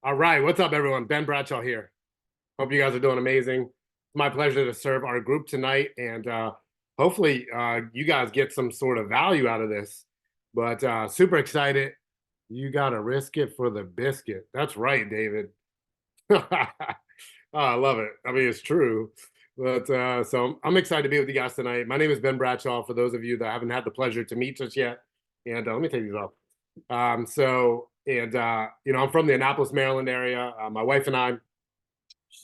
All right, what's up, everyone? Ben Bradshaw here. Hope you guys are doing amazing. It's my pleasure to serve our group tonight, and hopefully, you guys get some sort of value out of this. But super excited. You got to risk it for the biscuit. That's right, David. Oh, I love it. I mean, it's true. But so I'm excited to be with you guys tonight. My name is Ben Bradshaw. For those of you that haven't had the pleasure to meet us yet, and let me take these off. I'm from the Annapolis, Maryland area. My wife and I,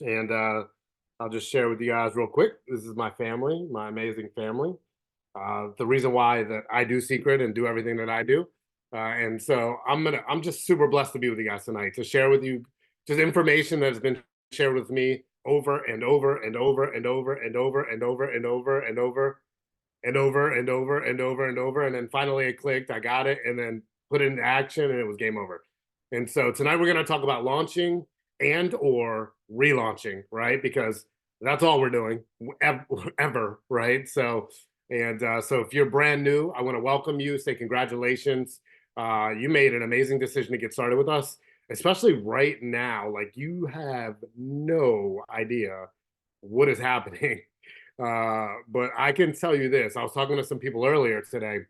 and I'll just share with you guys real quick. This is my family, my amazing family. The reason why that I do Secret and do everything that I do. And so I'm just super blessed to be with you guys tonight to share with you just information that has been shared with me over and over and over and over and over and over and over and over and over and over and over and over. And then finally it clicked, I got it, and then put it into action and it was game over. And so tonight we're going to talk about launching and or relaunching, right? Because that's all we're doing ever, right? So if you're brand new, I want to welcome you, say congratulations. You made an amazing decision to get started with us, especially right now. Like, you have no idea what is happening. But I can tell you this. I was talking to some people earlier today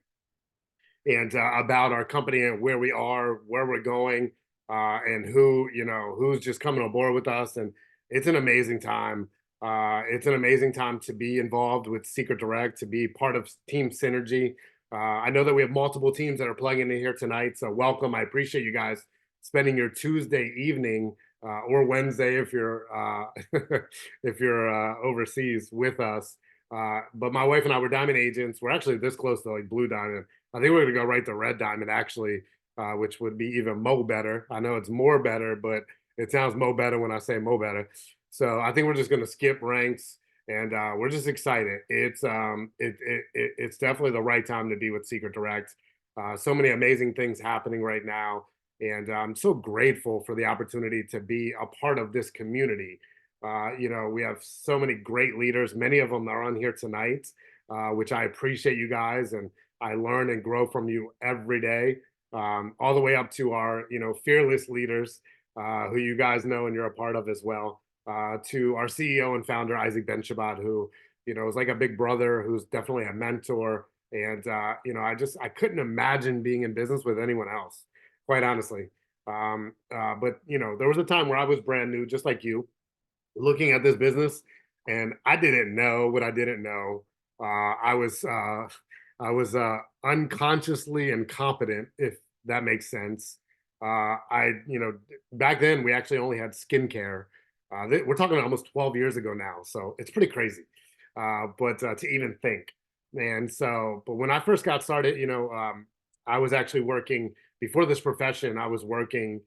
and about our company and where we are, where we're going, and who's just coming on board with us. And it's an amazing time. It's an amazing time to be involved with Secret Direct, to be part of Team Synergy. I know that we have multiple teams that are plugging in here tonight, so welcome. I appreciate you guys spending your Tuesday evening or Wednesday if you're if you're overseas with us. But my wife and I were diamond agents. We're actually this close to like blue diamond. I think we're gonna go right to red diamond actually, which would be even mo better. I know it's more better, but it sounds mo better when I say mo better. So I think we're just gonna skip ranks, and we're just excited. It's definitely the right time to be with Secret Direct. So many amazing things happening right now, and I'm so grateful for the opportunity to be a part of this community. We have so many great leaders. Many of them are on here tonight, which I appreciate you guys, and I learn and grow from you every day, all the way up to our, fearless leaders, who you guys know and you're a part of as well, to our CEO and founder, Isaac Ben Shabbat, who, is like a big brother, who's definitely a mentor. And, I couldn't imagine being in business with anyone else, quite honestly. But there was a time where I was brand new, just like you, looking at this business, and I didn't know what I didn't know. I was unconsciously incompetent, if that makes sense. Back then we actually only had skincare. We're talking almost 12 years ago now, so it's pretty crazy. But to even think, and so, but when I first got started, I was actually working before this profession. I was working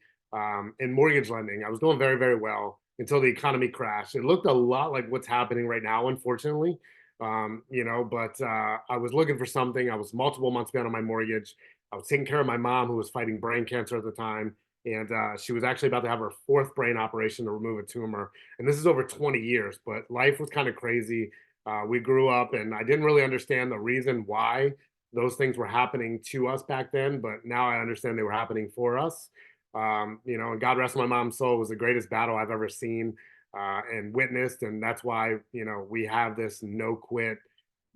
in mortgage lending. I was doing very, very well until the economy crashed. It looked a lot like what's happening right now, unfortunately. But I was looking for something. I was multiple months behind on my mortgage. I was taking care of my mom, who was fighting brain cancer at the time. And she was actually about to have her fourth brain operation to remove a tumor. And this is over 20 years, but life was kind of crazy. We grew up, and I didn't really understand the reason why those things were happening to us back then. But now I understand they were happening for us. And God rest my mom's soul, was the greatest battle I've ever seen and witnessed. And that's why, we have this no quit,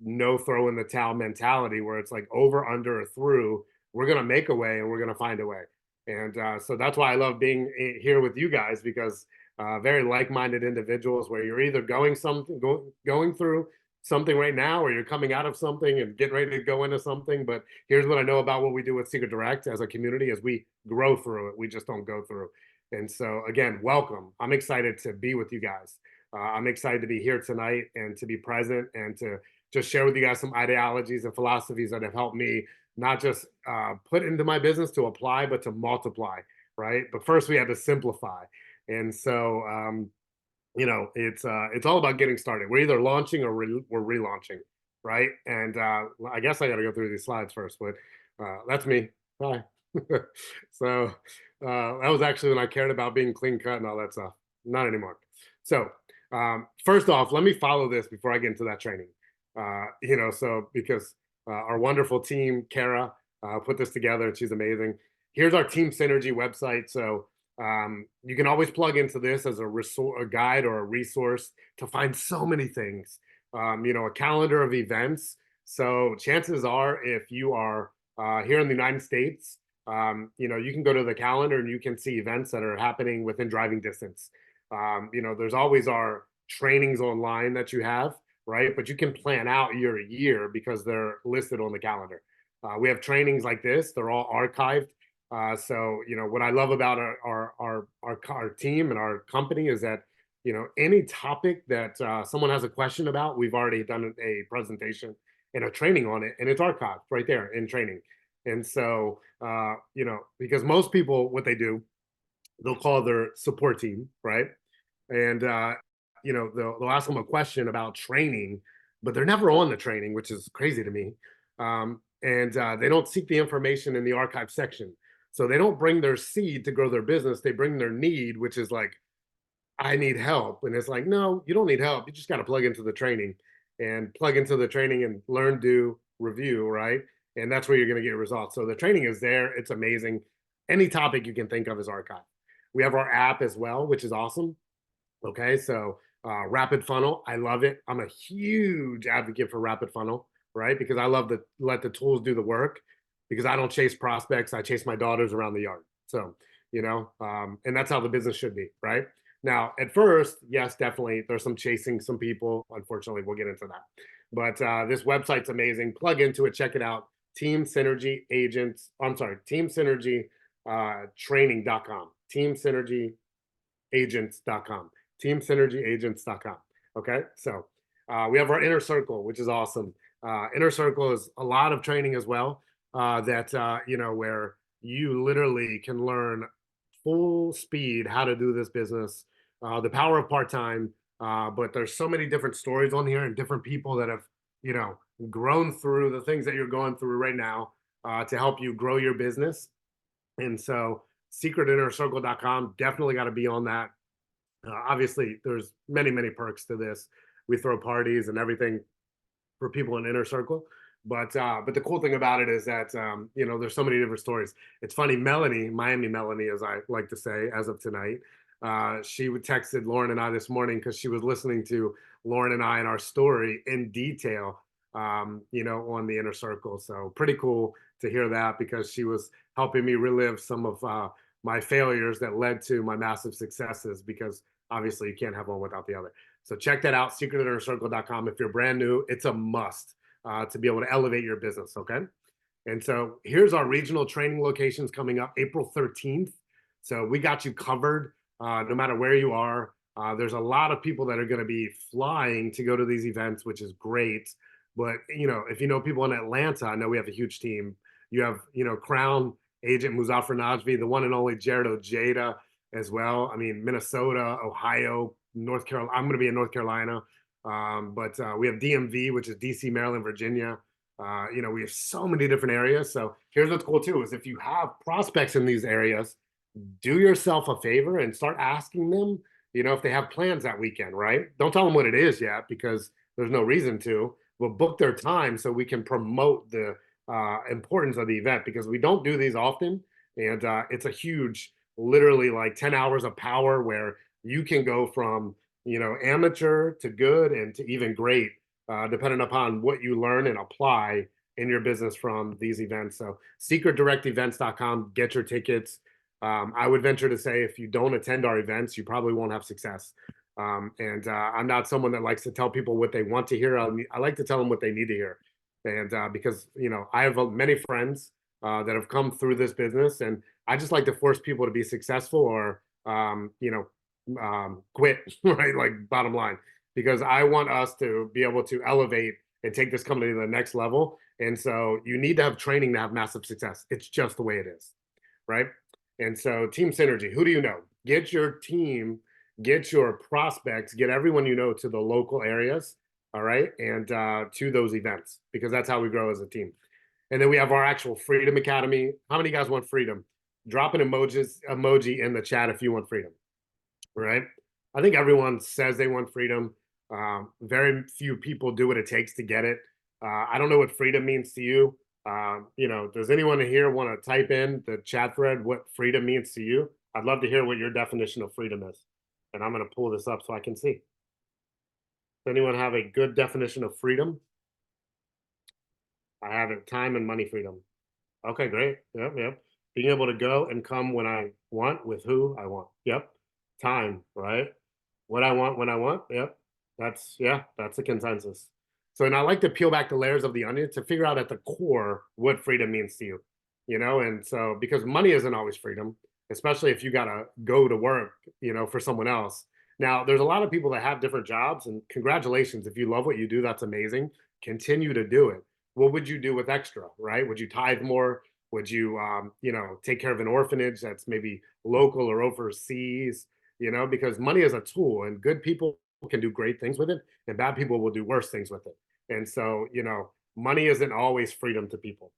no throw in the towel mentality, where it's like over, under, or through. We're going to make a way, and we're going to find a way. And so that's why I love being here with you guys, because very like-minded individuals, where you're either going through something right now, or you're coming out of something and getting ready to go into something. But here's what I know about what we do with Secret Direct as a community: is we grow through it. We just don't go through. And so again, welcome. I'm excited to be with you guys. I'm excited to be here tonight and to be present and to just share with you guys some ideologies and philosophies that have helped me not just put into my business to apply, but to multiply, right? But first we had to simplify. And so, it's all about getting started. We're either launching or we're relaunching, right? And I guess I got to go through these slides first, but that's me. Hi. So that was actually when I cared about being clean cut and all that stuff. Not anymore. So first off, let me follow this before I get into that training. So because our wonderful team, Kara, put this together, and she's amazing. Here's our Team Synergy website. So You can always plug into this as a guide or a resource to find so many things. A calendar of events. So chances are, if you are here in the United States, you can go to the calendar and you can see events that are happening within driving distance. There's always our trainings online that you have, right? But you can plan out your year because they're listed on the calendar. We have trainings like this; they're all archived. So what I love about our team and our company is that any topic that someone has a question about, we've already done a presentation and a training on it, and it's archived right there in training. And so because most people, what they do, they'll call their support team, right? And they'll ask them a question about training, but they're never on the training, which is crazy to me. And they don't seek the information in the archive section. So they don't bring their seed to grow their business. They bring their need, which is like, I need help. And it's like, no, you don't need help. You just got to plug into the training and learn, do, review, right? And that's where you're going to get results. So the training is there. It's amazing. Any topic you can think of is archived. We have our app as well, which is awesome. Okay, so Rapid Funnel, I love it. I'm a huge advocate for Rapid Funnel, right? Because I love to let the tools do the work because I don't chase prospects. I chase my daughters around the yard. So, and that's how the business should be, right? Now, at first, yes, definitely, there's some chasing some people. Unfortunately, we'll get into that. But this website's amazing. Plug into it, check it out. Team Synergy Agents, I'm sorry, Team Synergy Training.com. Team Synergy Agents.com. TeamSynergyAgents.com. Okay, so we have our inner circle, which is awesome. Inner circle is a lot of training as well. Where you literally can learn full speed how to do this business, the power of part time. But there's so many different stories on here and different people that have grown through the things that you're going through right now to help you grow your business. And so, secretinnercircle.com, definitely got to be on that. Obviously, there's many perks to this. We throw parties and everything for people in inner circle, but the cool thing about it is that there's so many different stories. It's funny, Melanie, Miami Melanie, as I like to say, as of tonight, she texted Lauren and I this morning because she was listening to Lauren and I and our story in detail, on the inner circle. So pretty cool to hear that because she was helping me relive some of my failures that led to my massive successes because obviously you can't have one without the other. So check that out, secretinnercircle.com. If you're brand new, it's a must to be able to elevate your business, okay? And so here's our regional training locations coming up April 13th. So we got you covered no matter where you are. There's a lot of people that are going to be flying to go to these events, which is great. But, if you know people in Atlanta, I know we have a huge team. You have, Crown Agent Muzaffar Najvi, the one and only Jared Ojeda as well. I mean, Minnesota, Ohio, North Carolina. I'm going to be in North Carolina. But we have DMV, which is DC, Maryland, Virginia. We have so many different areas. So here's what's cool too, is if you have prospects in these areas, do yourself a favor and start asking them, if they have plans that weekend, right? Don't tell them what it is yet because there's no reason to, but book their time so we can promote the importance of the event because we don't do these often. And it's a huge, literally like 10 hours of power where you can go from, amateur to good and to even great, depending upon what you learn and apply in your business from these events. So secretdirectevents.com, get your tickets. I would venture to say if you don't attend our events, you probably won't have success. And I'm not someone that likes to tell people what they want to hear. I like to tell them what they need to hear. And because, I have many friends that have come through this business, and I just like to force people to be successful or, quit, right? Like bottom line, because I want us to be able to elevate and take this company to the next level. And so you need to have training to have massive success. It's just the way it is, right? And so team synergy, who do you know? Get your team, get your prospects, get everyone you know to the local areas, all right? And to those events, because that's how we grow as a team. And then we have our actual Freedom Academy. How many guys want freedom? Drop an emoji in the chat if you want freedom, right? I think everyone says they want freedom. Very few people do what it takes to get it. I don't know what freedom means to you. Does anyone here want to type in the chat thread what freedom means to you? I'd love to hear what your definition of freedom is. And I'm going to pull this up so I can see. Does anyone have a good definition of freedom? I have it, time and money freedom. Okay, great. Yep, yep. Being able to go and come when I want with who I want. Yep. Time, right? What I want when I want. Yep. Yeah, that's a consensus. So, and I like to peel back the layers of the onion to figure out at the core what freedom means to you, And so, because money isn't always freedom, especially if you got to go to work, for someone else. Now, there's a lot of people that have different jobs, and congratulations. If you love what you do, that's amazing. Continue to do it. What would you do with extra, right? Would you tithe more? Would you, take care of an orphanage that's maybe local or overseas? Because money is a tool, and good people can do great things with it, and bad people will do worse things with it. And so, money isn't always freedom to people.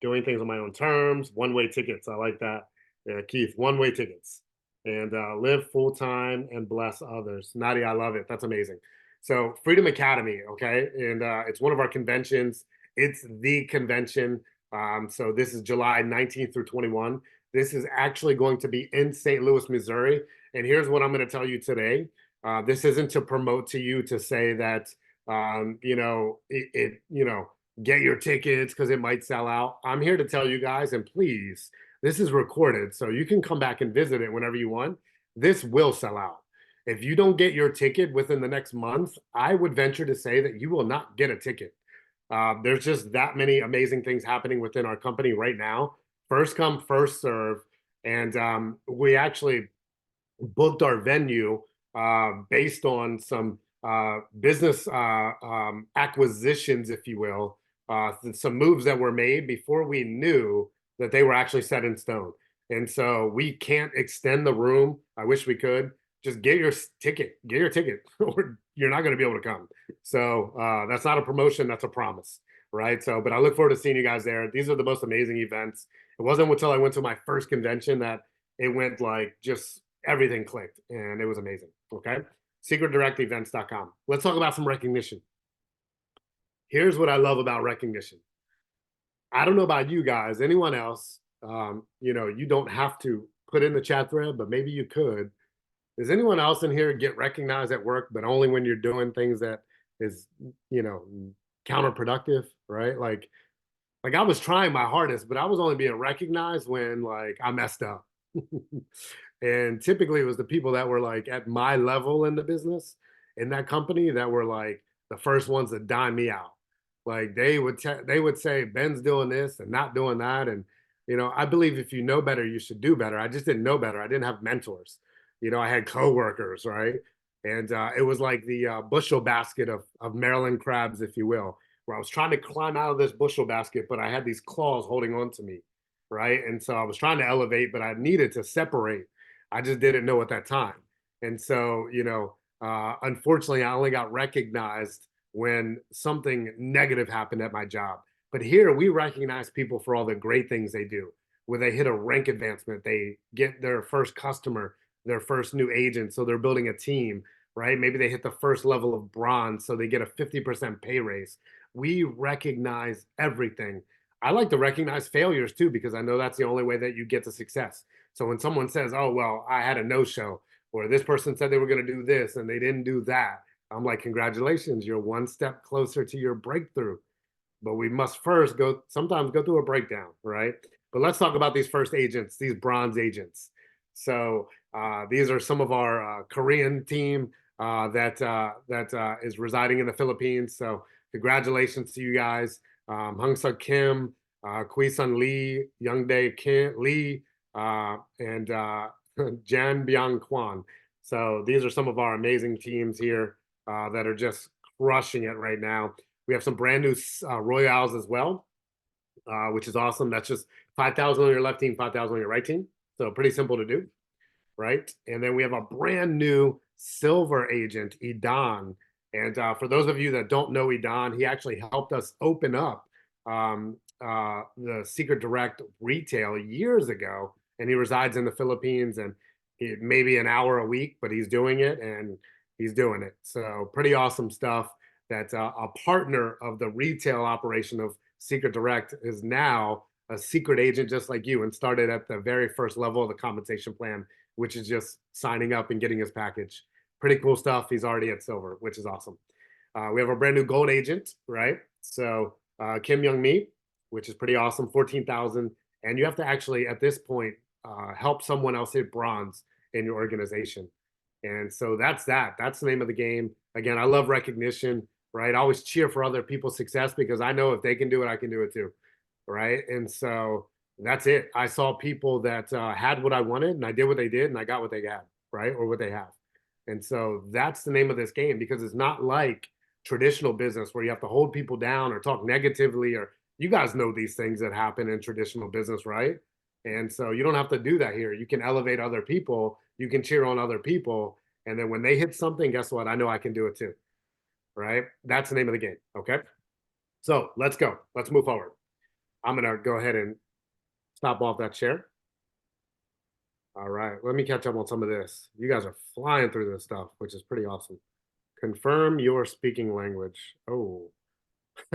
Doing things on my own terms, one-way tickets. I like that. Yeah, Keith, one-way tickets. And live full time and bless others. Nadia, I love it. That's amazing. So, Freedom Academy, okay, and it's one of our conventions. It's the convention. So this is July 19th through 21. This is actually going to be in St. Louis, Missouri. And here's what I'm going to tell you today. This isn't to promote to you to say that get your tickets because it might sell out. I'm here to tell you guys, and please, this is recorded, so you can come back and visit it whenever you want. This will sell out. If you don't get your ticket within the next month, I would venture to say that you will not get a ticket. There's just that many amazing things happening within our company right now. First come, first serve. And we actually booked our venue based on some business acquisitions, if you will, some moves that were made before we knew that they were actually set in stone. And so we can't extend the room. I wish we could. Just get your ticket, or you're not going to be able to come. So that's not a promotion, that's a promise, right? So, but I look forward to seeing you guys there. These are the most amazing events. It wasn't until I went to my first convention that it went like just everything clicked, and it was amazing. Okay. SecretDirectEvents.com. Let's talk about some recognition. Here's what I love about recognition. I don't know about you guys, anyone else, you don't have to put in the chat thread, but maybe you could. Does anyone else in here get recognized at work, but only when you're doing things that is, counterproductive, right? Like I was trying my hardest, but I was only being recognized when like I messed up. And typically it was the people that were like at my level in the business in that company that were like the first ones to dime me out. Like they would say Ben's doing this and not doing that. And I believe if you know better, you should do better. I just didn't know better. I didn't have mentors. I had coworkers, right? And it was like the bushel basket of Maryland crabs, if you will, where I was trying to climb out of this bushel basket, but I had these claws holding on to me, right? And so I was trying to elevate, but I needed to separate. I just didn't know at that time. And so, unfortunately, I only got recognized when something negative happened at my job. But here we recognize people for all the great things they do. When they hit a rank advancement, they get their first customer, their first new agent. So they're building a team, right? Maybe they hit the first level of bronze, so they get a 50% pay raise. We recognize everything. I like to recognize failures too, because I know that's the only way that you get to success. So when someone says, oh, well, I had a no-show, or this person said they were going to do this and they didn't do that, I'm like, congratulations, you're one step closer to your breakthrough. But we must first sometimes go through a breakdown, right? But let's talk about these first agents, these bronze agents. So these are some of our Korean team that is residing in the Philippines. So congratulations to you guys. Hung Suk Kim, Kui Sun Lee, Youngdae Kim Lee, and Jan Byung Kwan. So these are some of our amazing teams here that are just crushing it right now. We have some brand new Royals as well, which is awesome. That's just 5,000 on your left team, 5,000 on your right team. So pretty simple to do, right? And then we have a brand new silver agent, Idan. And for those of you that don't know Idan, he actually helped us open up the Secret Direct retail years ago. And he resides in the Philippines, and maybe an hour a week, but he's doing it, and he's doing it. So pretty awesome stuff. That a partner of the retail operation of Secret Direct is now a secret agent just like you and started at the very first level of the compensation plan, which is just signing up and getting his package. Pretty cool stuff. He's already at silver, which is awesome. We have a brand new gold agent, right? So Kim Young Mi, which is pretty awesome, 14,000. And you have to actually, at this point, help someone else hit bronze in your organization. And so that's that. That's the name of the game. Again, I love recognition, right? I always cheer for other people's success because I know if they can do it, I can do it too, right? And so that's it. I saw people that had what I wanted, and I did what they did, and I got what they had, right? Or what they have. And so that's the name of this game because it's not like traditional business where you have to hold people down or talk negatively, or you guys know these things that happen in traditional business, right? And so you don't have to do that here. You can elevate other people, you can cheer on other people. And then when they hit something, guess what? I know I can do it too, right? That's the name of the game. Okay. So let's go. Let's move forward. I'm going to go ahead and stop off that share. All right. Let me catch up on some of this. You guys are flying through this stuff, which is pretty awesome. Confirm your speaking language. Oh, yeah,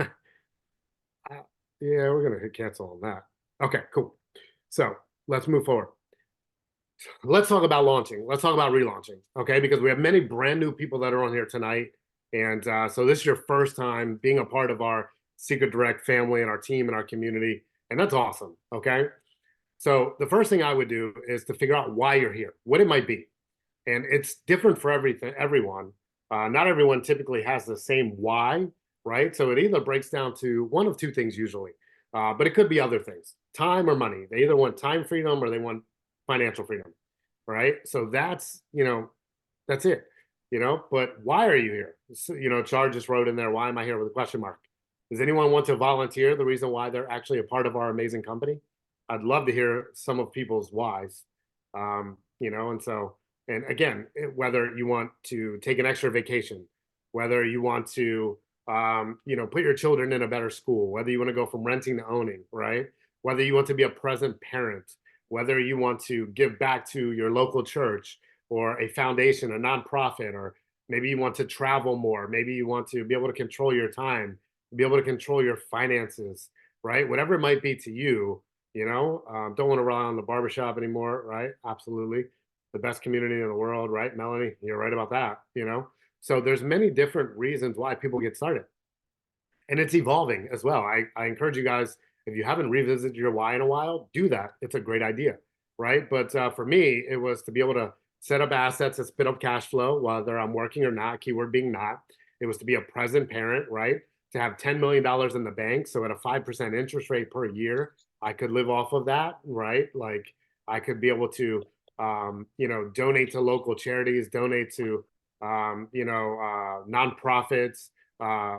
we're going to hit cancel on that. Okay, cool. So let's move forward. Let's talk about launching. Let's talk about relaunching, okay? Because we have many brand new people that are on here tonight. And so this is your first time being a part of our Secret Direct family and our team and our community. And that's awesome, okay? So the first thing I would do is to figure out why you're here, what it might be. And it's different for everyone. Not everyone typically has the same why, right? So it either breaks down to one of two things usually, but it could be other things, time or money. They either want time freedom or they want financial freedom, right? So that's it, but why are you here? So, Char just wrote in there, why am I here with a question mark? Does anyone want to volunteer the reason why they're actually a part of our amazing company? I'd love to hear some of people's whys, and so, and again, whether you want to take an extra vacation, whether you want to, put your children in a better school, whether you want to go from renting to owning, right? Whether you want to be a present parent, whether you want to give back to your local church or a foundation, a nonprofit, or maybe you want to travel more, maybe you want to be able to control your time, be able to control your finances, right? Whatever it might be to you, don't want to rely on the barbershop anymore, right? Absolutely. The best community in the world, right? Melanie, you're right about that. So there's many different reasons why people get started. And it's evolving as well. I encourage you guys, if you haven't revisited your why in a while, do that. It's a great idea, right? But for me, it was to be able to set up assets that spit up cash flow, whether I'm working or not, keyword being not. It was to be a present parent, right? To have $10 million in the bank. So at a 5% interest rate per year, I could live off of that, right? Like I could be able to, donate to local charities, donate to, nonprofits.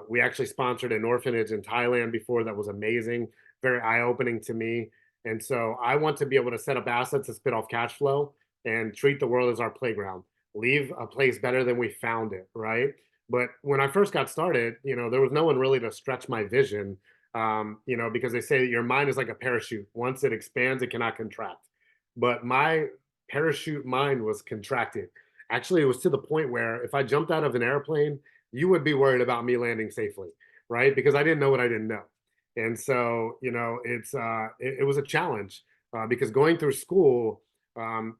We actually sponsored an orphanage in Thailand before that was amazing, very eye-opening to me. And so I want to be able to set up assets to spit off cash flow and treat the world as our playground, leave a place better than we found it, right? But when I first got started, there was no one really to stretch my vision, because they say that your mind is like a parachute. Once it expands, it cannot contract. But my parachute mind was contracted. Actually, it was to the point where if I jumped out of an airplane, you would be worried about me landing safely, right? Because I didn't know what I didn't know. And so, it was a challenge because going through school, I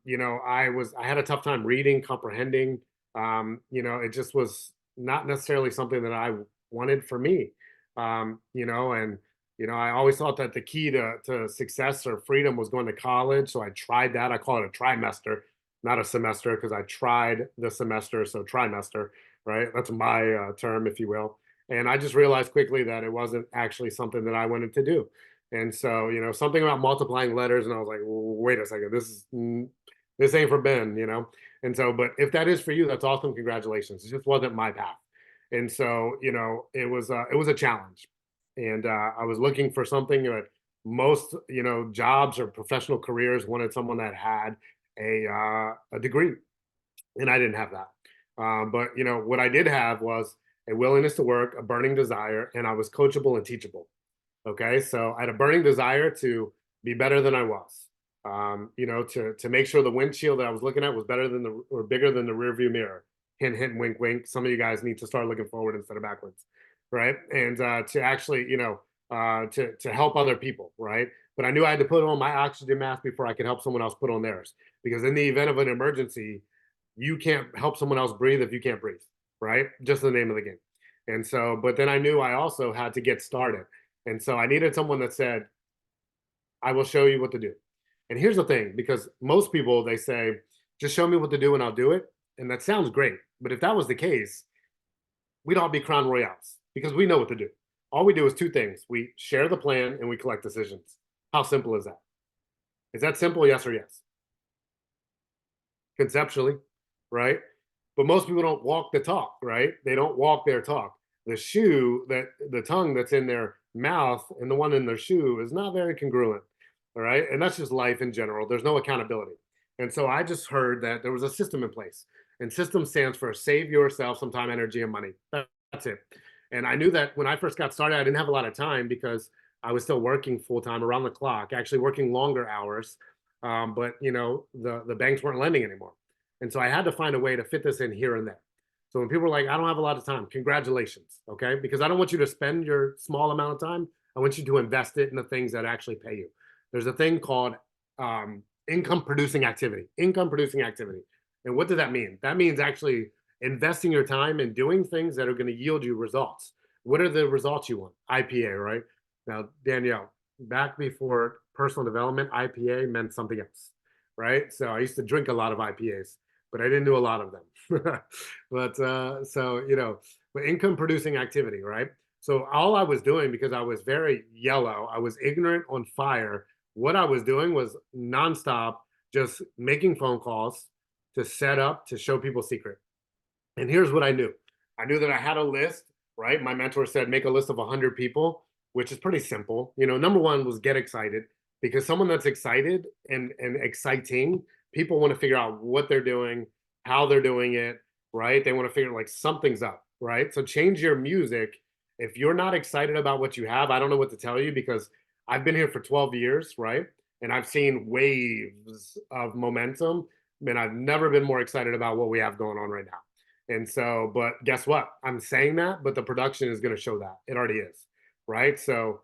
had a tough time reading, comprehending. It just was not necessarily something that I wanted for me. And I always thought that the key to success or freedom was going to college. So I tried that. I call it a trimester, not a semester, because I tried the semester. So trimester, right? That's my term, if you will. And I just realized quickly that it wasn't actually something that I wanted to do. And so, something about multiplying letters, and I was like, wait a second, this ain't for Ben. And so, but if that is for you, that's awesome. Congratulations. It just wasn't my path. And so, it was a challenge. And I was looking for something that most, jobs or professional careers wanted someone that had a degree, and I didn't have that. But what I did have was a willingness to work, a burning desire, and I was coachable and teachable. Okay, so I had a burning desire to be better than I was. To make sure the windshield that I was looking at was better than or bigger than the rear view mirror. Hint, hint, wink, wink. Some of you guys need to start looking forward instead of backwards, right? And to actually, to help other people, right? but I knew I had to put on my oxygen mask before I could help someone else put on theirs. Because in the event of an emergency, you can't help someone else breathe if you can't breathe, right? Just the name of the game. And so, but then I knew I also had to get started. And so I needed someone that said, I will show you what to do. And here's the thing, because most people, they say, just show me what to do and I'll do it. And that sounds great. But if that was the case, we'd all be crown royales because we know what to do. All we do is two things: we share the plan and we collect decisions. How simple is that? Is that simple? Yes or yes? Conceptually, right? But most people don't walk the talk, right? They don't walk their talk. The shoe that the tongue that's in their mouth and the one in their shoe is not very congruent. All right. And that's just life in general. There's no accountability. And so I just heard that there was a system in place. And system stands for save yourself some time, energy, and money. That's it. And I knew that when I first got started, I didn't have a lot of time because I was still working full time around the clock, actually working longer hours. But the banks weren't lending anymore. And so I had to find a way to fit this in here and there. So when people are like, I don't have a lot of time, congratulations. Okay. Because I don't want you to spend your small amount of time. I want you to invest it in the things that actually pay you. There's a thing called income producing activity. Income producing activity. And what does that mean? That means actually investing your time in doing things that are going to yield you results. What are the results you want? IPA, right? Now, Danielle, back before personal development, IPA meant something else, right? So I used to drink a lot of IPAs, but I didn't do a lot of them. But but income producing activity, right? So all I was doing, because I was very yellow, I was ignorant on fire. What I was doing was nonstop, just making phone calls to set up to show people secret. And here's what I knew. I knew that I had a list, right? My mentor said, make a list of 100 people, which is pretty simple. Number one was get excited, because someone that's excited and exciting, people want to figure out what they're doing, how they're doing it, right? They want to figure like something's up, right? So change your music. If you're not excited about what you have, I don't know what to tell you, because I've been here for 12 years, right? And I've seen waves of momentum, and I've never been more excited about what we have going on right now. And so, but guess what? I'm saying that, but the production is going to show that. It already is, right? So,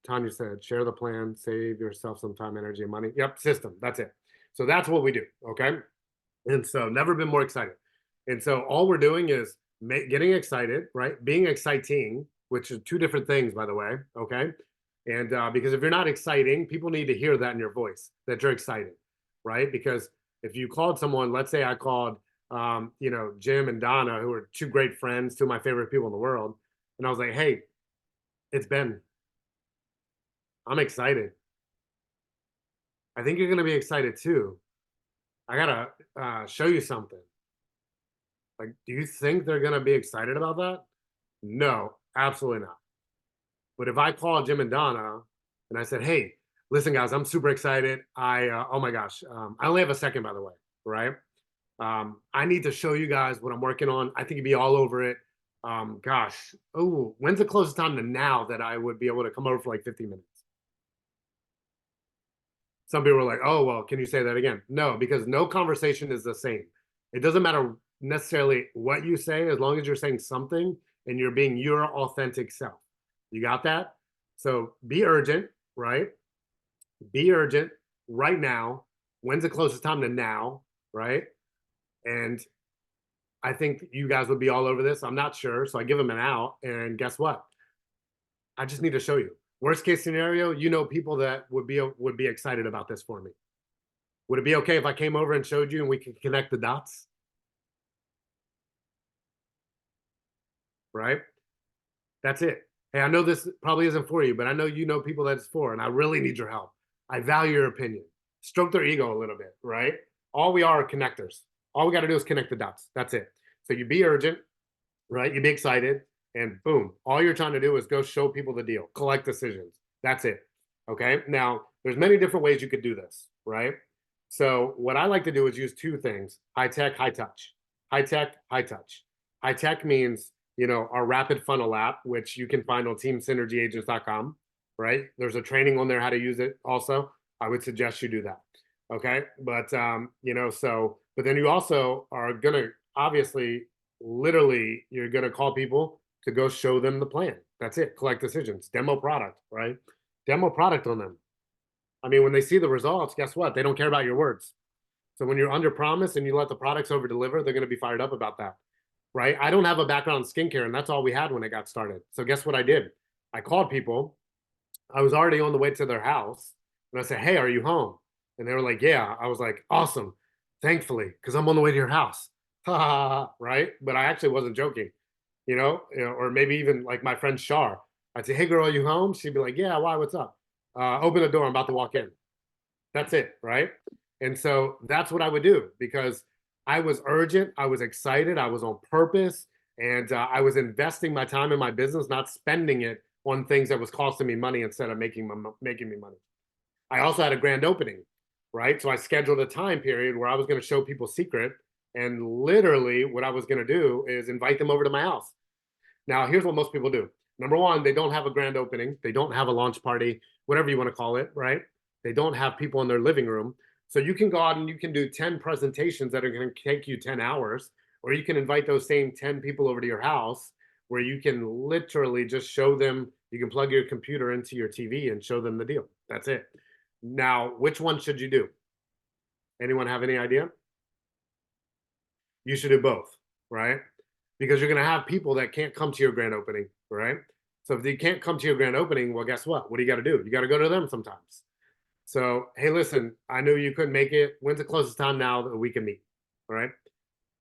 Tanya said, share the plan, save yourself some time, energy, and money. Yep, system. That's it. So that's what we do. Okay. And so, never been more excited. And so, all we're doing is getting excited, right? Being exciting, which are two different things, by the way. Okay. And because if you're not exciting, people need to hear that in your voice that you're excited, right? Because if you called someone, let's say I called, Jim and Donna, who are two great friends, two of my favorite people in the world. And I was like, hey, it's Ben. I'm excited. I think you're going to be excited too. I got to show you something. Like, do you think they're going to be excited about that? No, absolutely not. But if I call Jim and Donna and I said, hey, listen, guys, I'm super excited. Oh my gosh, I only have a second, by the way, right? I need to show you guys what I'm working on. I think you'd be all over it. When's the closest time to now that I would be able to come over for like 15 minutes? Some people are like, oh, well, can you say that again? No, because no conversation is the same. It doesn't matter necessarily what you say, as long as you're saying something and you're being your authentic self. You got that? So be urgent, right? Be urgent right now. When's the closest time to now, right? And I think you guys would be all over this. I'm not sure. So I give them an out. And guess what? I just need to show you. Worst case scenario, people that would be excited about this for me. Would it be okay if I came over and showed you and we could connect the dots? Right? That's it. Hey, I know this probably isn't for you, but I know people that it's for, and I really need your help. I value your opinion. Stroke their ego a little bit, right? All we are connectors. All we got to do is connect the dots. That's it. So you be urgent, right? You be excited, and boom. All you're trying to do is go show people the deal, collect decisions. That's it. Okay. Now, there's many different ways you could do this, right? So what I like to do is use two things: high tech, high touch. High tech, high touch. High tech means our rapid funnel app, which you can find on teamsynergyagents.com, right? There's a training on there how to use it also. I would suggest you do that. Okay. But, but then you also are going to obviously, literally, you're going to call people to go show them the plan. That's it. Collect decisions, demo product, right? Demo product on them. I mean, when they see the results, guess what? They don't care about your words. So when you're under promise and you let the products over deliver, they're going to be fired up about that, right? I don't have a background in skincare, and that's all we had when it got started. So guess what I did? I called people. I was already on the way to their house, and I said, "Hey, are you home?" And they were like, "Yeah." I was like, "Awesome, thankfully, because I'm on the way to your house." Right? But I actually wasn't joking, or maybe even like my friend Shar. I'd say, "Hey, girl, are you home?" She'd be like, "Yeah, why? What's up?" Open the door. I'm about to walk in. That's it, right? And so that's what I would do because I was urgent, I was excited, I was on purpose, and I was investing my time in my business, not spending it on things that was costing me money instead of making me money. I also had a grand opening, right? So I scheduled a time period where I was going to show people secret, and literally what I was going to do is invite them over to my house. Now, here's what most people do. Number one, they don't have a grand opening. They don't have a launch party, whatever you want to call it, right? They don't have people in their living room. So you can go out and you can do 10 presentations that are going to take you 10 hours, or you can invite those same 10 people over to your house where you can literally just show them, you can plug your computer into your TV and show them the deal. That's it. Now, which one should you do? Anyone have any idea? You should do both, right? Because you're going to have people that can't come to your grand opening, right? So if they can't come to your grand opening, well, guess what? What do you got to do? You got to go to them sometimes. So, hey, listen, I knew you couldn't make it. When's the closest time now that we can meet? All right.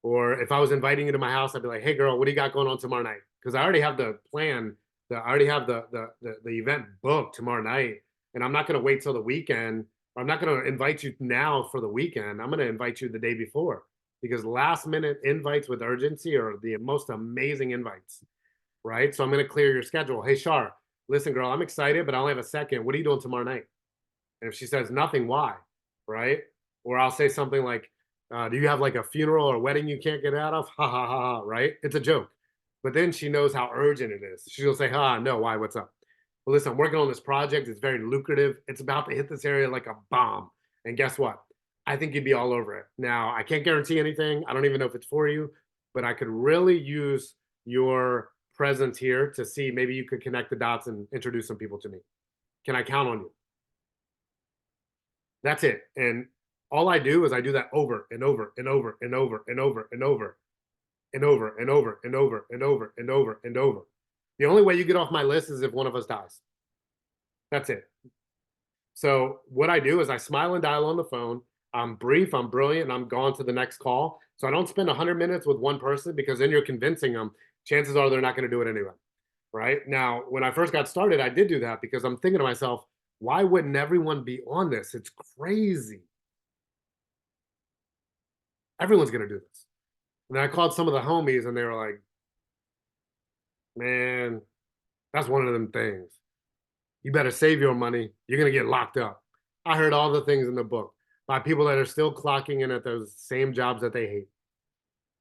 Or if I was inviting you to my house, I'd be like, hey, girl, what do you got going on tomorrow night? Because I already have the plan. I already have the event booked tomorrow night. And I'm not going to wait till the weekend. I'm not going to invite you now for the weekend. I'm going to invite you the day before because last minute invites with urgency are the most amazing invites, right? So I'm going to clear your schedule. Hey, Shar, listen, girl, I'm excited, but I only have a second. What are you doing tomorrow night? And if she says nothing, why? Right? Or I'll say something like, do you have like a funeral or wedding you can't get out of? Ha ha ha ha, right? It's a joke. But then she knows how urgent it is. She'll say, ha, no, why? What's up? Well, listen, I'm working on this project. It's very lucrative. It's about to hit this area like a bomb. And guess what? I think you'd be all over it. Now, I can't guarantee anything. I don't even know if it's for you, but I could really use your presence here to see maybe you could connect the dots and introduce some people to me. Can I count on you? That's it. And all I do is I do that over and over and over and over and over and over and over and over and over and over and over and over. The only way you get off my list is if one of us dies. That's it. So what I do is I smile and dial on the phone. I'm brief, I'm brilliant, and I'm gone to the next call. So I don't spend 100 minutes with one person because then you're convincing them. Chances are they're not going to do it anyway. Right now, when I first got started, I did do that because I'm thinking to myself, why wouldn't everyone be on this? It's crazy. Everyone's going to do this. And then I called some of the homies and they were like, man, that's one of them things. You better save your money. You're going to get locked up. I heard all the things in the book by people that are still clocking in at those same jobs that they hate.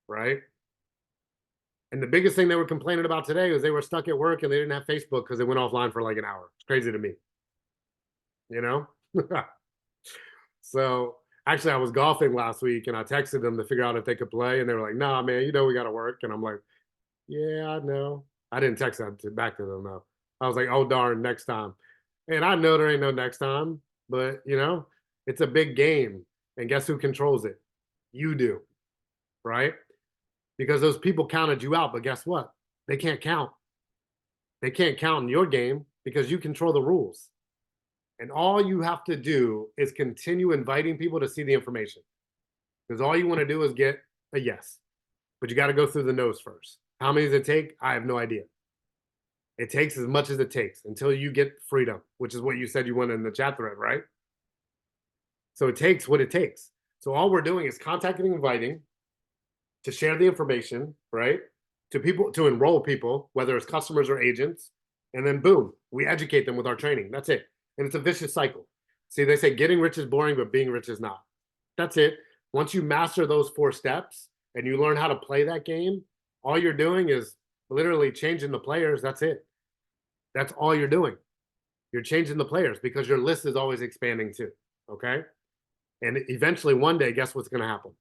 Right. And the biggest thing they were complaining about today was they were stuck at work and they didn't have Facebook because they went offline for like an hour. It's crazy to me, you know? So actually, I was golfing last week and I texted them to figure out if they could play. And they were like, nah, man, we got to work. And I'm like, yeah, I know. I didn't text that back to them though. I was like, oh, darn, next time. And I know there ain't no next time, but it's a big game. And guess who controls it? You do, right? Because those people counted you out. But guess what? They can't count. They can't count in your game because you control the rules. And all you have to do is continue inviting people to see the information. Because all you want to do is get a yes. But you got to go through the no's first. How many does it take? I have no idea. It takes as much as it takes until you get freedom, which is what you said you wanted in the chat thread, right? So it takes what it takes. So all we're doing is contacting and inviting to share the information, right? To people, to enroll people, whether it's customers or agents. And then boom, we educate them with our training. That's it. And it's a vicious cycle. See, they say getting rich is boring, but being rich is not. That's it. Once you master those 4 steps and you learn how to play that game, all you're doing is literally changing the players. That's it. That's all you're doing. You're changing the players because your list is always expanding too. Okay. And eventually one day, guess what's going to happen?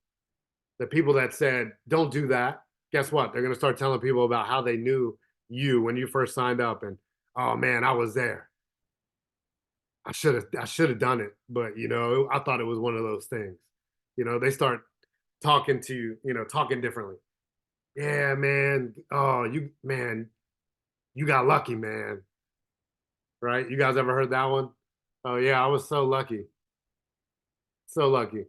The people that said, don't do that, guess what? They're going to start telling people about how they knew you when you first signed up. And, oh man, I was there. I should have done it, but I thought it was one of those things. They start talking to talking differently. Yeah, man. Oh, you got lucky, man. Right? You guys ever heard that one? Oh yeah, I was so lucky. So lucky.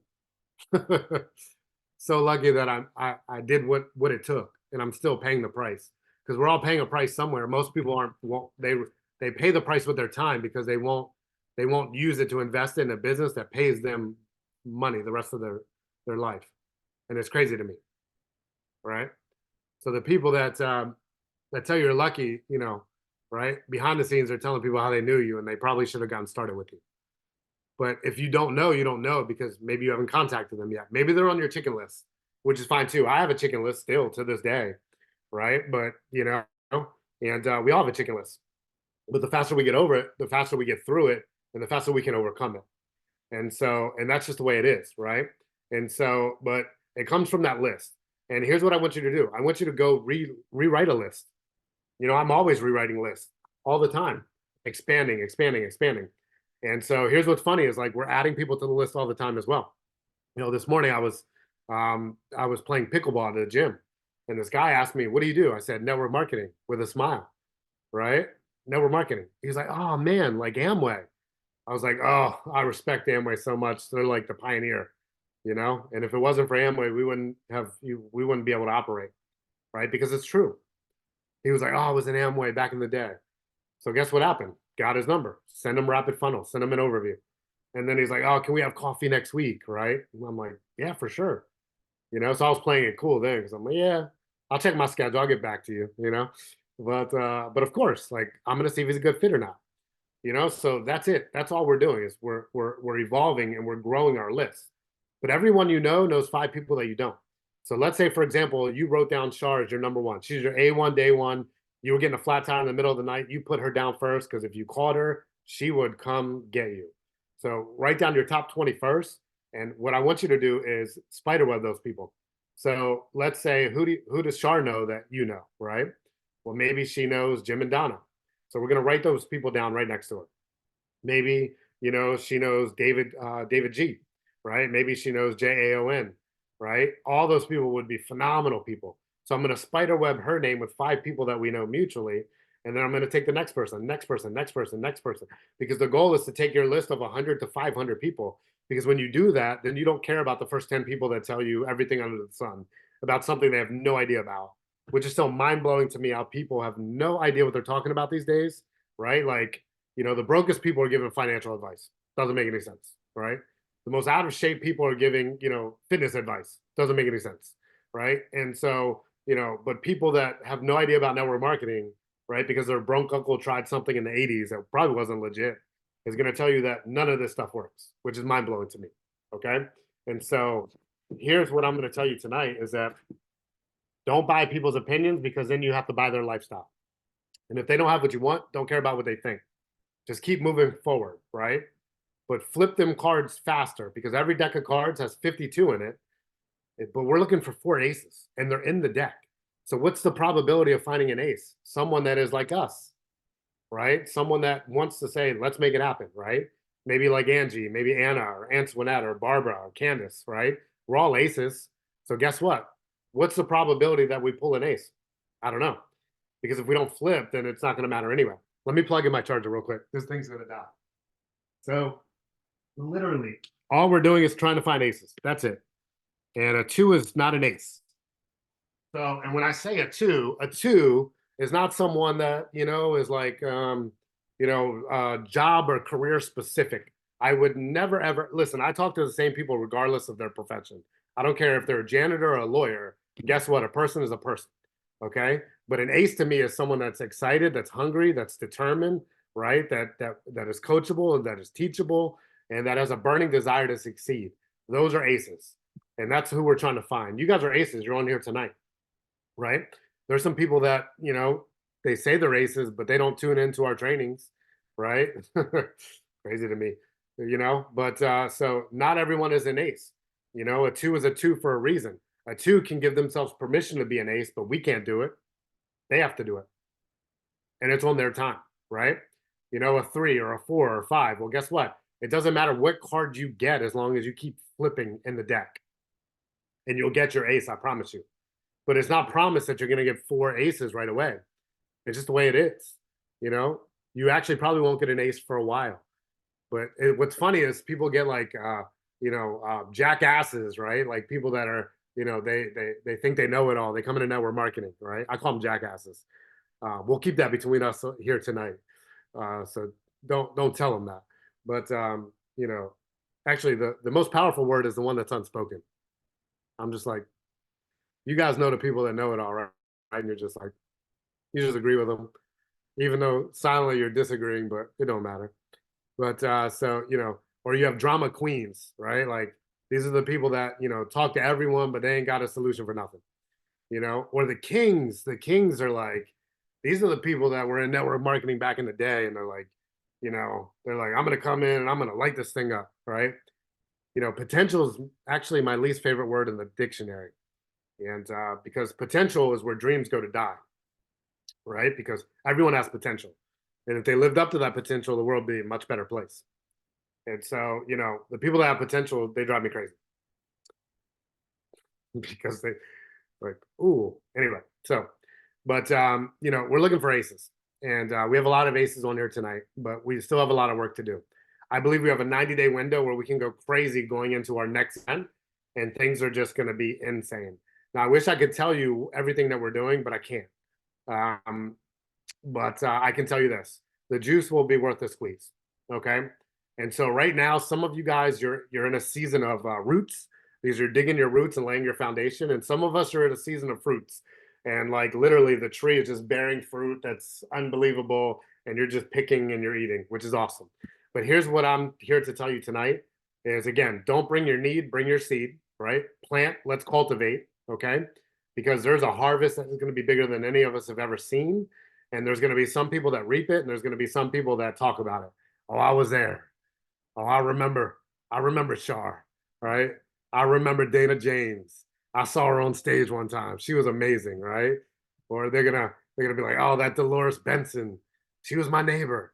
So lucky that I did what it took, and I'm still paying the price because we're all paying a price somewhere. Most people aren't won't they pay the price with their time because they won't use it to invest in a business that pays them money the rest of their life, and it's crazy to me, right? So the people that tell you're lucky, right behind the scenes, they're telling people how they knew you, and they probably should have gotten started with you. But if you don't know, you don't know because maybe you haven't contacted them yet. Maybe they're on your chicken list, which is fine too. I have a chicken list still to this day, right? But and we all have a chicken list. But the faster we get over it, the faster we get through it, and the faster we can overcome it. And that's just the way it is, right? But it comes from that list. And here's what I want you to do. I want you to go rewrite a list. I'm always rewriting lists all the time, expanding, expanding, expanding. And so here's what's funny is like we're adding people to the list all the time as well. This morning I was playing pickleball at the gym, and this guy asked me, "What do you do?" I said, "Network marketing," with a smile, right? Network marketing. He's like, "Oh man, like Amway." I was like, "Oh, I respect Amway so much. They're like the pioneer. And if it wasn't for Amway, we wouldn't be able to operate, right? Because it's true." He was like, "Oh, I was in Amway back in the day." So guess what happened? Got his number. Send him rapid funnel. Send him an overview. And then he's like, "Oh, can we have coffee next week?" Right? And I'm like, "Yeah, for sure." So I was playing it cool then because I'm like, "Yeah, I'll check my schedule. I'll get back to you." But of course, like I'm gonna see if he's a good fit or not. So that's it. That's all we're doing is we're evolving and we're growing our list. But everyone knows five people that you don't. So let's say, for example, you wrote down Shar as your number one. She's your A1 day one. You were getting a flat tire in the middle of the night. You put her down first because if you called her, she would come get you. So write down your top 20 first. And what I want you to do is spiderweb those people. So let's say who does Shar know that you know, right? Well, maybe she knows Jim and Donna. So we're gonna write those people down right next to her. Maybe she knows David G, right? Maybe she knows JAON, right? All those people would be phenomenal people. So I'm going to spider web her name with five people that we know mutually, and then I'm going to take the next person, next person, next person, next person, because the goal is to take your list of 100 to 500 people. Because when you do that, then you don't care about the first 10 people that tell you everything under the sun about something they have no idea about, which is still mind blowing to me how people have no idea what they're talking about these days, right? Like the brokest people are giving financial advice. Doesn't make any sense, right? The most out of shape people are giving, fitness advice. Doesn't make any sense, right? And so, but people that have no idea about network marketing, right, because their broke uncle tried something in the 80s that probably wasn't legit, is going to tell you that none of this stuff works, which is mind blowing to me. Okay. And so here's what I'm going to tell you tonight is that don't buy people's opinions because then you have to buy their lifestyle. And if they don't have what you want, don't care about what they think. Just keep moving forward, right? But flip them cards faster because every deck of cards has 52 in it. But we're looking for four aces and they're in the deck. So what's the probability of finding an ace? Someone that is like us, right? Someone that wants to say, let's make it happen, right? Maybe like Angie, maybe Anna or Antoinette or Barbara or Candace, right? We're all aces. So guess what? What's the probability that we pull an ace? I don't know. Because if we don't flip, then it's not going to matter anyway. Let me plug in my charger real quick. This thing's going to die. So literally, all we're doing is trying to find aces. That's it. And a two is not an ace. So, and when I say a two is not someone that, is like, job or career specific. I would never, ever listen. I talk to the same people regardless of their profession. I don't care if they're a janitor or a lawyer. Guess what? A person is a person. Okay. But an ace to me is someone that's excited, that's hungry, that's determined, right? That is coachable and that is teachable and that has a burning desire to succeed. Those are aces. And that's who we're trying to find. You guys are aces. You're on here tonight, right? There's some people that, they say they're aces, but they don't tune into our trainings, right? Crazy to me, but so not everyone is an ace. A two is a two for a reason. A two can give themselves permission to be an ace, but we can't do it. They have to do it. And it's on their time, right? you know, a 3 or a 4 or 5. Well, guess what? It doesn't matter what card you get as long as you keep flipping in the deck, and you'll get your ace, I promise you. But it's not promised that you're going to get 4 aces right away. It's just the way it is. You know, you actually probably won't get an ace for a while. But what's funny is people get like, jackasses, right? Like people that are, they think they know it all. They come into network marketing, right? I call them jackasses. We'll keep that between us here tonight. So don't tell them that. But actually, the most powerful word is the one that's unspoken. I'm just like, you guys know the people that know it all, right? And you're just like, you just agree with them, even though silently you're disagreeing, but it don't matter. But so or you have drama queens, right? Like these are the people that talk to everyone, but they ain't got a solution for nothing. Or the kings. The kings are like, these are the people that were in network marketing back in the day, and they're like, I'm gonna come in and I'm gonna light this thing up, right? Potential is actually my least favorite word in the dictionary, and because potential is where dreams go to die, right? Because everyone has potential, and if they lived up to that potential, the world would be a much better place. And so, the people that have potential, they drive me crazy because they like, ooh, anyway. So, but we're looking for aces, and we have a lot of aces on here tonight, but we still have a lot of work to do. I believe we have a 90-day window where we can go crazy going into our next event, and things are just going to be insane. Now, I wish I could tell you everything that we're doing, but I can't. Um, but I can tell you this: the juice will be worth the squeeze. Okay, and so right now, some of you guys, you're in a season of roots. These are digging your roots and laying your foundation, and some of us are in a season of fruits, and like literally, the tree is just bearing fruit that's unbelievable, and you're just picking and you're eating, which is awesome. But here's what I'm here to tell you tonight: is again, don't bring your need, bring your seed. Right? Plant. Let's cultivate. Okay, because there's a harvest that is going to be bigger than any of us have ever seen. And there's going to be some people that reap it, and there's going to be some people that talk about it. Oh, I was there. Oh, I remember. I remember Shar, right? I remember Dana James. I saw her on stage one time. She was amazing, right? Or they're gonna be like, oh, that Dolores Benson. She was my neighbor,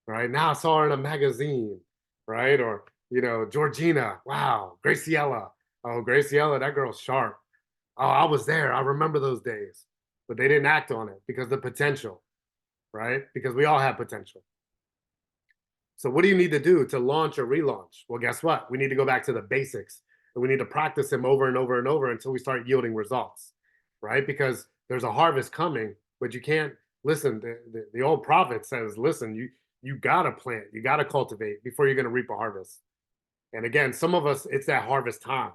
right? Now I saw her in a magazine, right? Or Georgina. Wow, Graciela. Oh, Graciela, that girl's sharp. Oh, I was there. I remember those days. But they didn't act on it because the potential, right? Because we all have potential. So what do you need to do to launch or relaunch? Well, guess what? We need to go back to the basics, and we need to practice them over and over and over until we start yielding results, right? Because there's a harvest coming, but you can't listen. The old prophet says, listen, you gotta plant, you gotta cultivate before you're gonna reap a harvest. And again, some of us, it's that harvest time.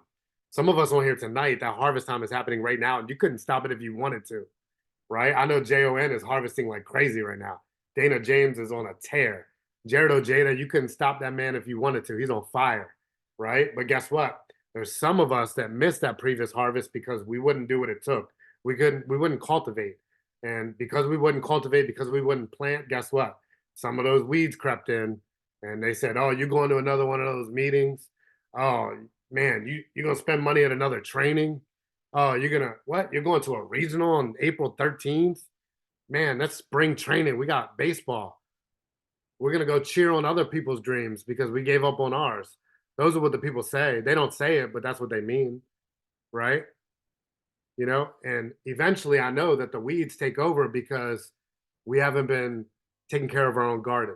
Some of us on here tonight, that harvest time is happening right now, and you couldn't stop it if you wanted to, right? I know JON is harvesting like crazy right now. Dana James is on a tear. Jared Ojeda, you couldn't stop that man if you wanted to. He's on fire, right? But guess what? There's some of us that missed that previous harvest because we wouldn't do what it took. We wouldn't cultivate. And because we wouldn't cultivate, because we wouldn't plant, guess what? Some of those weeds crept in, and they said, oh, you're going to another one of those meetings? Oh, man, you're going to spend money at another training? Oh, you're going to, what? You're going to a regional on April 13th? Man, that's spring training. We got baseball. We're going to go cheer on other people's dreams because we gave up on ours. Those are what the people say. They don't say it, but that's what they mean, right? And eventually I know that the weeds take over because we haven't been taking care of our own garden.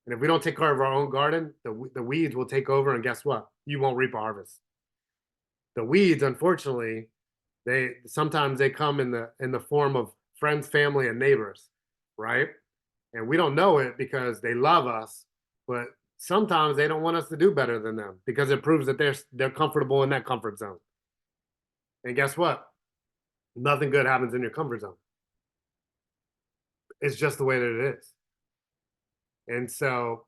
And if we don't take care of our own garden, the weeds will take over. And guess what? You won't reap a harvest. The weeds, unfortunately, they sometimes they come in the form of friends, family, and neighbors, right? And we don't know it because they love us, but sometimes they don't want us to do better than them because it proves that they're comfortable in that comfort zone. And guess what? Nothing good happens in your comfort zone. It's just the way that it is. And so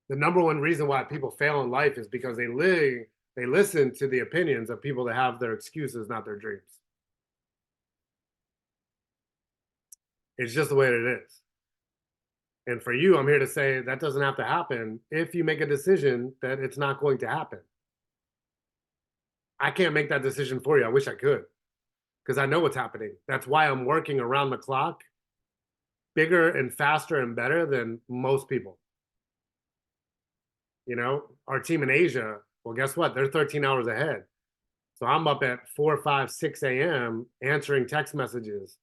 the number one reason why people fail in life is because they listen to the opinions of people that have their excuses, not their dreams. It's just the way that it is. And for you, I'm here to say that doesn't have to happen if you make a decision that it's not going to happen. I can't make that decision for you. I wish I could because I know what's happening. That's why I'm working around the clock bigger and faster and better than most people. You know, our team in Asia, well, guess what? They're 13 hours ahead. So I'm up at 4, 5, 6 a.m. answering text messages,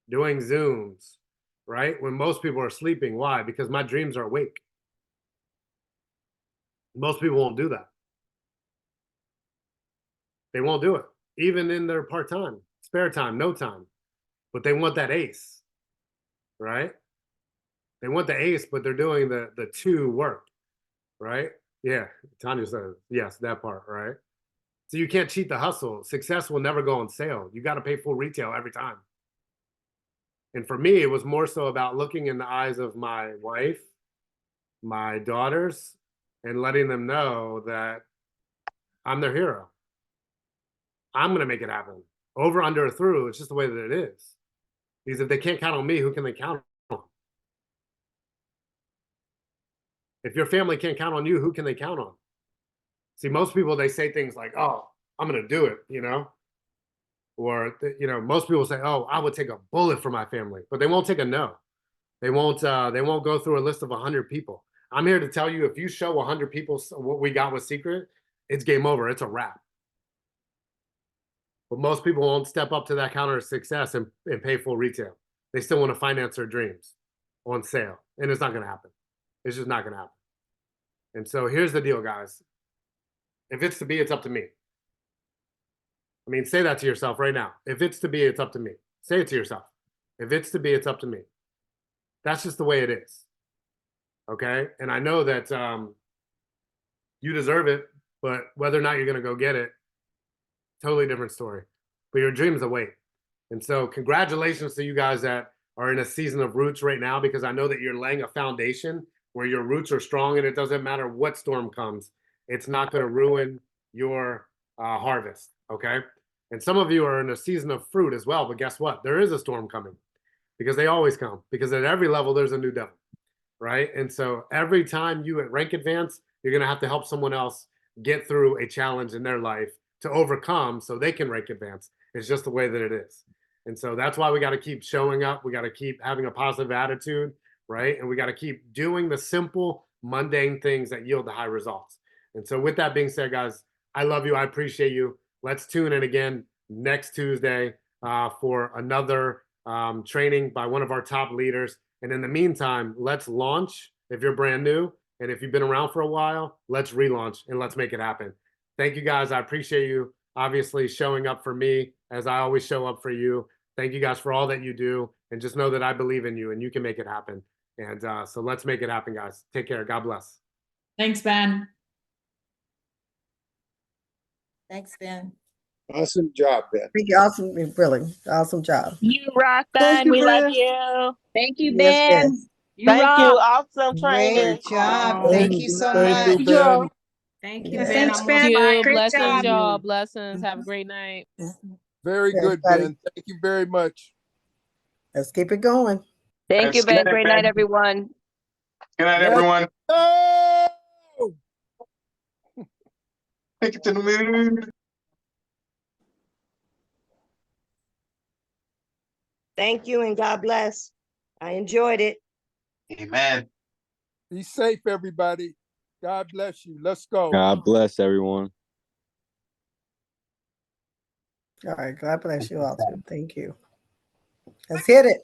doing Zooms, right? When most people are sleeping. Why? Because my dreams are awake. Most people won't do that. They won't do it, even in their part-time, spare time, no time. But they want that ace, right? They want the ace, but they're doing the two work, right? Yeah, Tanya says, yes, that part, right? So you can't cheat the hustle. Success will never go on sale. You got to pay full retail every time. And for me, it was more so about looking in the eyes of my wife, my daughters, and letting them know that I'm their hero. I'm going to make it happen. Over, under, or through. It's just the way that it is. Because if they can't count on me, who can they count on? If your family can't count on you, who can they count on? See, most people, they say things like, oh, I'm going to do it, you know? Or, you know, most people say, oh, I would take a bullet for my family, but they won't take a no. They won't go through a list of 100 people. I'm here to tell you, if you show 100 people what we got with Secret, it's game over. It's a wrap. But most people won't step up to that counter of success and pay full retail. They still want to finance their dreams on sale. And it's not going to happen. It's just not going to happen. And so here's the deal, guys. If it's to be, it's up to me. I mean, say that to yourself right now. If it's to be, it's up to me. Say it to yourself. If it's to be, it's up to me. That's just the way it is. Okay? And I know that you deserve it, but whether or not you're going to go get it, totally different story. But your dreams await. And so congratulations to you guys that are in a season of roots right now, because I know that you're laying a foundation where your roots are strong, and it doesn't matter what storm comes. It's not going to ruin your harvest, okay? And some of you are in a season of fruit as well, but guess what? There is a storm coming, because they always come, because at every level there's a new devil, right? And so every time you at rank advance, you're going to have to help someone else get through a challenge in their life to overcome so they can rank advance. It's just the way that it is. And so that's why we got to keep showing up. We got to keep having a positive attitude, right? And we got to keep doing the simple, mundane things that yield the high results. And so with that being said, guys, I love you. I appreciate you. Let's tune in again next Tuesday for another training by one of our top leaders. And in the meantime, let's launch if you're brand new. And if you've been around for a while, let's relaunch and let's make it happen. Thank you, guys. I appreciate you obviously showing up for me as I always show up for you. Thank you guys for all that you do. And just know that I believe in you and you can make it happen. And so let's make it happen, guys. Take care. God bless. Thanks, Ben. Thanks, Ben. Awesome job, Ben. Awesome, really awesome job. You rock, Thank Ben. you, We love Ben. you. Thank you, Yes, Ben. yes. Thank you. rock. Awesome training. Great job. Oh, Thank you so Thank much. you, Ben. Thank you, Yeah. Ben. Thanks, I'm Ben. on fire. Great Blessings, job. y'all. Blessings. Have a great night. Very good, Everybody, Ben. Thank you very much. let's keep it going. Thank you, Ben. Great night, everyone. Good night, Let's everyone. go! Take it to the moon. Thank you and God bless. I enjoyed it. Amen. Be safe, everybody. God bless you. Let's go. God bless everyone. All right. God bless you all too. Thank you. Let's hit it.